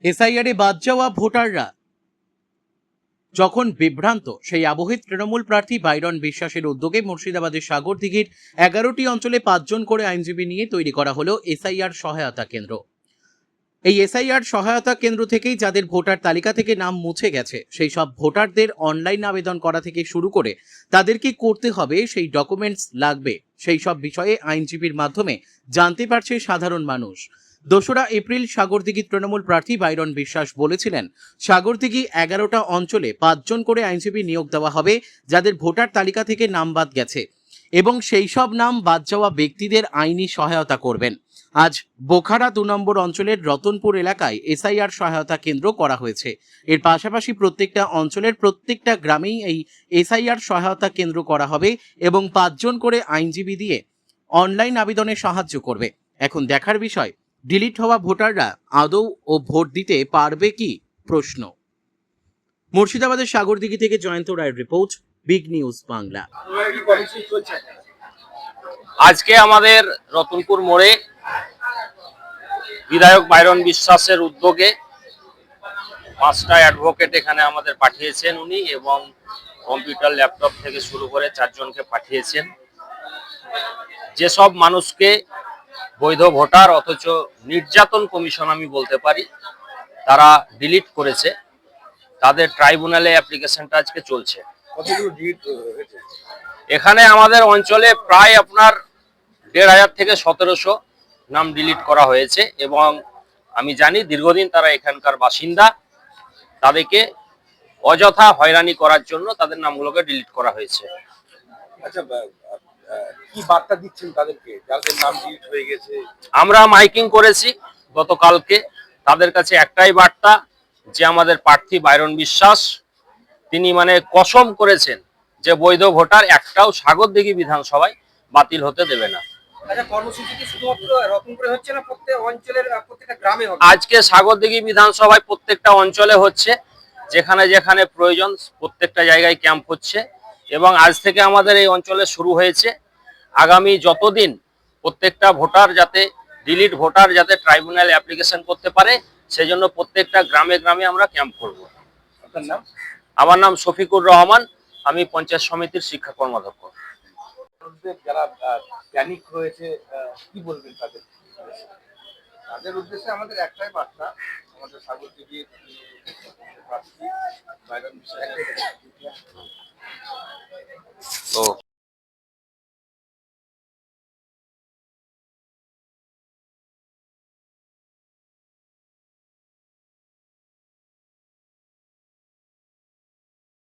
এসআইআরে বাদ যাওয়া ভোটাররা যখন বিভ্রান্ত, সেই আবহে তৃণমূল প্রার্থী বাইরন বিশ্বাসের উদ্যোগে মুর্শিদাবাদের সাগরদিঘির 11টি অঞ্চলে 5 জন করে আইনজীবী নিয়ে তৈরি করা হলো এসআইআর সহায়তা কেন্দ্র। এই এসআইআর সহায়তা কেন্দ্র থেকেই যাদের ভোটার তালিকা থেকে নাম মুছে গেছে সেই সব ভোটারদের অনলাইন আবেদন করা থেকে শুরু করে তাদের কি করতে হবে, সেই ডকুমেন্টস লাগবে, সেই সব বিষয়ে আইনজীবীর মাধ্যমে জানতে পারছে সাধারণ মানুষ। 2রা এপ্রিল সাগরদিঘি তৃণমূল প্রার্থী বাইরন বিশ্বাস বলেছিলেন, সাগরদিঘি 11টা অঞ্চলে 5 জন করে আইনজীবী নিয়োগ দেওয়া হবে যাদের ভোটার তালিকা থেকে নাম বাদ গেছে, এবং সেই সব নাম বাদ যাওয়া ব্যক্তিদের আইনি সহায়তা করবেন। আজ বোখারা 2 নম্বর অঞ্চলের রতনপুর এলাকায় এসআইআর সহায়তা কেন্দ্র করা হয়েছে। এর পাশাপাশি প্রত্যেকটা অঞ্চলের প্রত্যেকটা গ্রামেই এই এসআইআর সহায়তা কেন্দ্র করা হবে এবং 5 জন করে আইনজীবী দিয়ে অনলাইন আবেদনে সাহায্য করবে। এখন দেখার বিষয়, ডিলিট হওয়া ভোটাররা আদৌ ও ভোট দিতে পারবে কি? প্রশ্ন। মুর্শিদাবাদের সাগরদিঘি থেকে জয়ন্ত রায়ের রিপোর্ট, বিগ নিউজ বাংলা। আজকে আমাদের রতনপুর মোড়ে বিধায়ক বাইরন বিশ্বাসের উদ্যোগে 5টা অ্যাডভোকেট এখানে আমাদের পাঠিয়েছেন উনি, এবং কম্পিউটার ল্যাপটপ থেকে শুরু করে 4 জনকে পাঠিয়েছেন। যেসব মানুষকে বৈধ ভোটার অথচ নির্যাতন কমিশন আমি বলতে পারি তারা ডিলিট করেছে, তাদের ট্রাইব্যুনালে অ্যাপ্লিকেশনটা আজকে চলছে। এখানে আমাদের অঞ্চলে প্রায় আপনার 1500 থেকে 1700 নাম ডিলিট করা হয়েছে, এবং আমি জানি দীর্ঘদিন তারা এখানকার বাসিন্দা, তাদেরকে অযথা হয়রানি করার জন্য তাদের নামগুলোকে ডিলিট করা হয়েছে। আচ্ছা, কি বার্তা দিচ্ছেন তাদেরকে যাদের নাম ডিলিট হয়ে গেছে? আমরা মাইকিং করেছি গতকালকে, তাদের কাছে একটাই বার্তা যে আমাদের প্রার্থী বাইরন বিশ্বাস তিনি কসম করেছেন যে বৈধ ভোটার একটাও সাগরদিঘি বিধানসভায় বাতিল হতে দেবে না। আচ্ছা, কর্মসূচি কি শুধুমাত্র রতনপুরে হচ্ছে না প্রত্যেক অঞ্চলের প্রত্যেকটা গ্রামে হবে? আজকে সাগরদিঘি বিধানসভায় প্রত্যেকটা অঞ্চলে হচ্ছে, যেখানে যেখানে প্রয়োজন প্রত্যেকটা জায়গায় ক্যাম্প হচ্ছে, এবং আজ থেকে আমাদের এই অঞ্চলে শুরু হয়েছে। আগামী যতদিন প্রত্যেকটা ভোটার যাতে ডিলিট ভোটার যাতে ট্রাইব্যুনালে অ্যাপ্লিকেশন করতে পারে সেজন্য প্রত্যেকটা গ্রামে গ্রামে আমরা ক্যাম্প করব। আপনার নাম? আমার নাম শফিকুর রহমান, আমি পঞ্চায়েত সমিতির শিক্ষা কর্মাধ্যক্ষ। যারা প্যানিক হয়েছে কি বলবেন তাদের? তাদের উদ্দেশ্যে আমাদের একটাই বার্তা, আমাদের সাগরদিঘির বাইরন বিশ্বাস